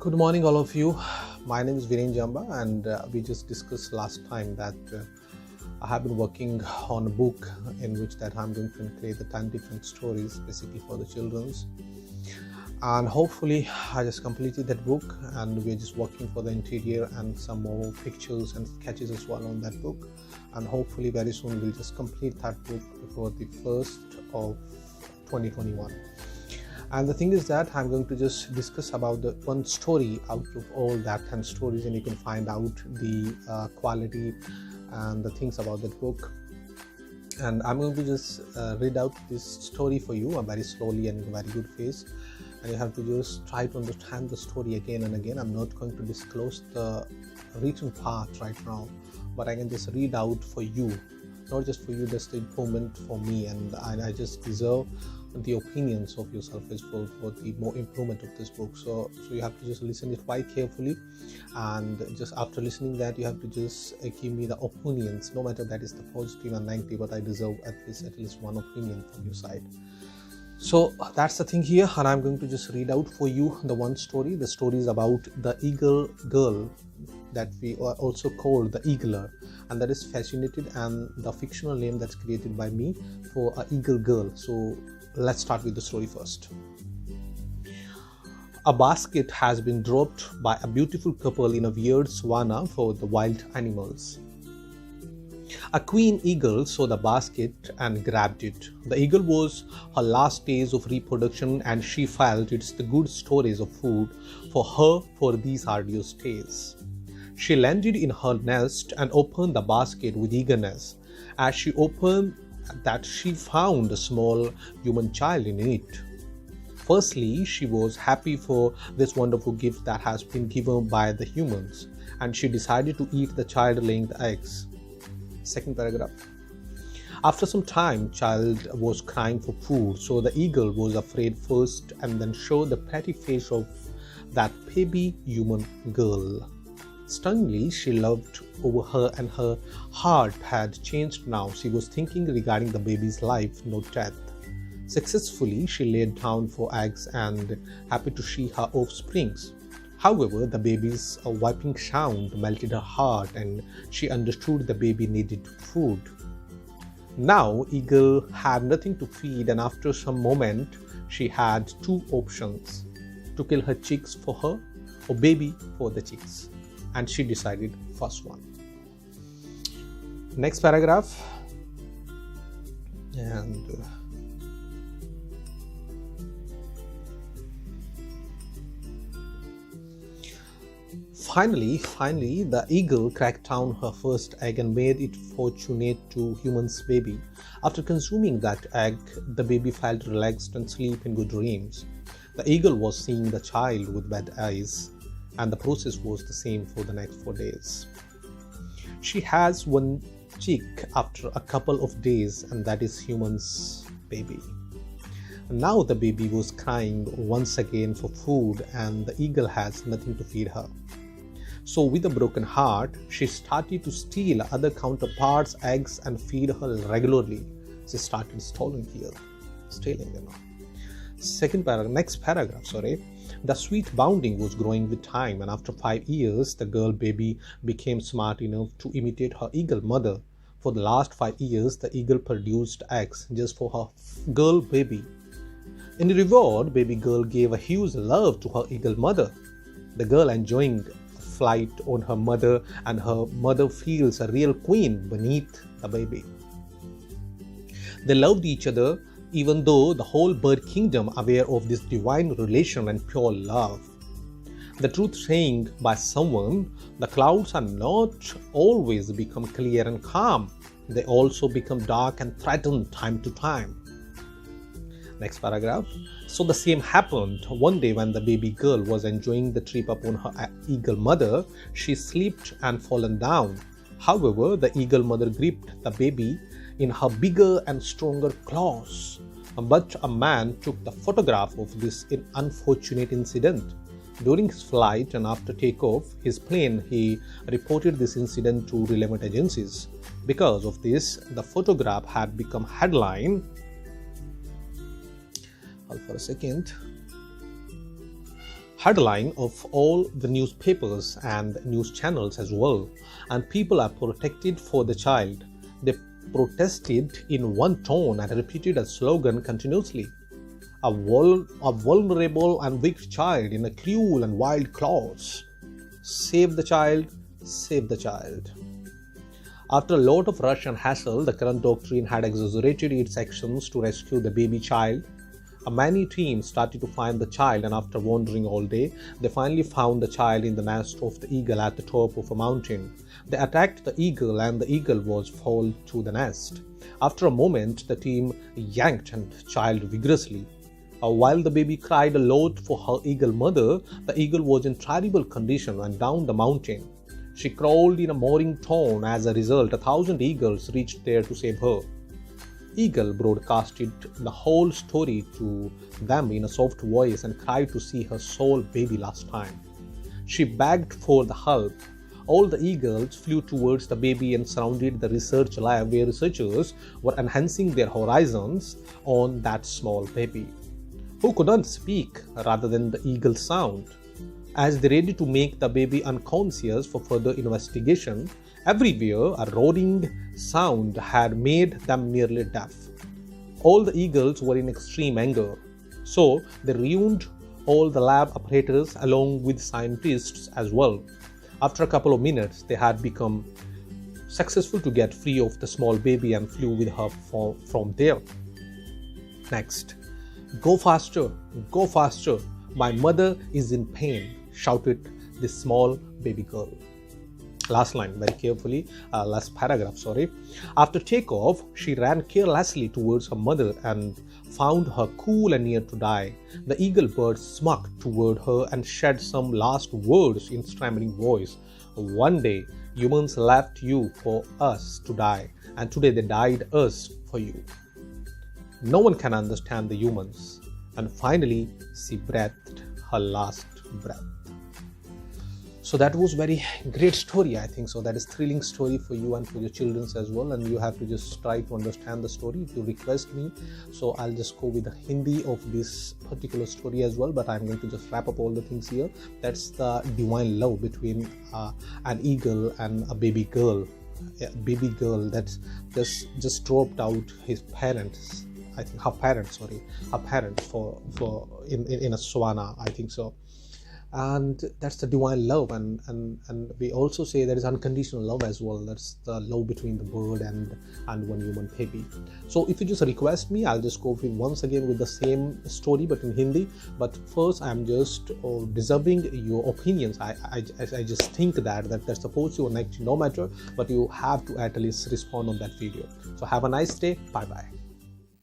Good morning, all of you. My name is Viren Jamba, and we just discussed last time that I have been working on a book in which that I'm going to create the 10 different stories, basically for the children's. And hopefully, I just completed that book, and we're just working for the interior and some more pictures and sketches as well on that book. And hopefully, very soon we'll just complete that book before the 1st of 2021. And the thing is that I'm going to just discuss about the one story out of all that 10 stories, and you can find out the quality and the things about that book. And I'm going to just read out this story for you very slowly and in a very good face, and you have to just try to understand the story again and again. I'm not going to disclose the written part right now, but I can just read out for you, not just for you, just the improvement for me, and I just deserve the opinions of yourself as well for the more improvement of this book. So you have to just listen it quite carefully, and just after listening that, you have to just give me the opinions, no matter that is the positive and negative, but I deserve at least one opinion from your side. So that's the thing here, and I'm going to just read out for you the one story. The story is about the eagle girl, that we are also called the eagler, and that is fascinated, and the fictional name that's created by me for a eagle girl. So let's start with the story first. A basket has been dropped by a beautiful couple in a weird savanna for the wild animals. A queen eagle saw the basket and grabbed it. The eagle was her last days of reproduction, and she felt it's the good storage of food for her for these arduous days. She landed in her nest and opened the basket with eagerness. As she opened that, she found a small human child in it. Firstly, she was happy for this wonderful gift that has been given by the humans, and she decided to eat the child laying the eggs. Second paragraph. After some time, child was crying for food, so the eagle was afraid first and then showed the pretty face of that baby human girl. Stunningly, she loved over her, and her heart had changed now. She was thinking regarding the baby's life, not death. Successfully, she laid down for eggs and happy to see her offsprings. However, the baby's wiping sound melted her heart, and she understood the baby needed food. Now, eagle had nothing to feed, and after some moment, she had two options: to kill her chicks for her, or baby for the chicks. And she decided first one. Next paragraph. And finally, the eagle cracked down her first egg and made it fortunate to human's baby. After consuming that egg, the baby felt relaxed and sleep in good dreams. The eagle was seeing the child with bad eyes, and the process was the same for the next 4 days. She has one chick after a couple of days, and that is human's baby. Now the baby was crying once again for food, and the eagle has nothing to feed her. So with a broken heart, she started to steal other counterparts' eggs and feed her regularly. She started stealing. Next paragraph. The sweet bonding was growing with time, and after 5 years, the girl baby became smart enough to imitate her eagle mother. For the last 5 years, the eagle produced eggs just for her girl baby. In reward, baby girl gave a huge love to her eagle mother. The girl enjoying flight on her mother, and her mother feels a real queen beneath the baby. They loved each other, even though the whole bird kingdom aware of this divine relation and pure love. The truth saying by someone, the clouds are not always become clear and calm. They also become dark and threaten time to time. Next paragraph. So the same happened one day when the baby girl was enjoying the trip upon her eagle mother. She slipped and fallen down. However, the eagle mother gripped the baby in her bigger and stronger claws. But a man took the photograph of this unfortunate incident. During his flight and after takeoff his plane, he reported this incident to relevant agencies. Because of this, the photograph had become headline. Hold for a second. headline of all the newspapers and news channels as well, and people are protected for the child. They protested in one tone and repeated a slogan continuously. A vulnerable and weak child in a cruel and wild claws. Save the child, save the child. After a lot of rush and hassle, the current doctrine had exaggerated its actions to rescue the baby child. Many teams started to find the child, and after wandering all day, they finally found the child in the nest of the eagle at the top of a mountain. They attacked the eagle, and the eagle was fall to the nest. After a moment, the team yanked the child vigorously. While the baby cried a lot for her eagle mother, the eagle was in terrible condition and down the mountain. She crawled in a mourning tone. As a result, 1,000 eagles reached there to save her. Eagle broadcasted the whole story to them in a soft voice and cried to see her soul baby last time. She begged for the help. All the eagles flew towards the baby and surrounded the research lab where researchers were enhancing their horizons on that small baby, who couldn't speak rather than the eagle sound. As they ready to make the baby unconscious for further investigation, everywhere a roaring sound had made them nearly deaf. All the eagles were in extreme anger, so they ruined all the lab apparatus along with scientists as well. After a couple of minutes, they had become successful to get free of the small baby and flew with her from there. Next, go faster, my mother is in pain, shouted the small baby girl. Last line, very carefully, last paragraph, sorry. After takeoff, she ran carelessly towards her mother and found her cool and near to die. The eagle bird smirked toward her and said some last words in stammering voice. One day, humans left you for us to die, and today they died us for you. No one can understand the humans. And finally, she breathed her last breath. So that was very great story, I think. So that is thrilling story for you and for your children as well. And you have to just try to understand the story. If you request me, so I'll just go with the Hindi of this particular story as well. But I'm going to just wrap up all the things here. That's the divine love between an eagle and a baby girl. A baby girl that just dropped out his parents. I think her parents for in a savanna, I think so. And that's the divine love, and we also say there is unconditional love as well. That's the love between the bird and one human baby. So if you just request me, I'll just go with once again with the same story but in Hindi. But first, I'm just deserving your opinions. I just think that suppose you are next, no matter, but you have to at least respond on that video. So have a nice day. Bye bye.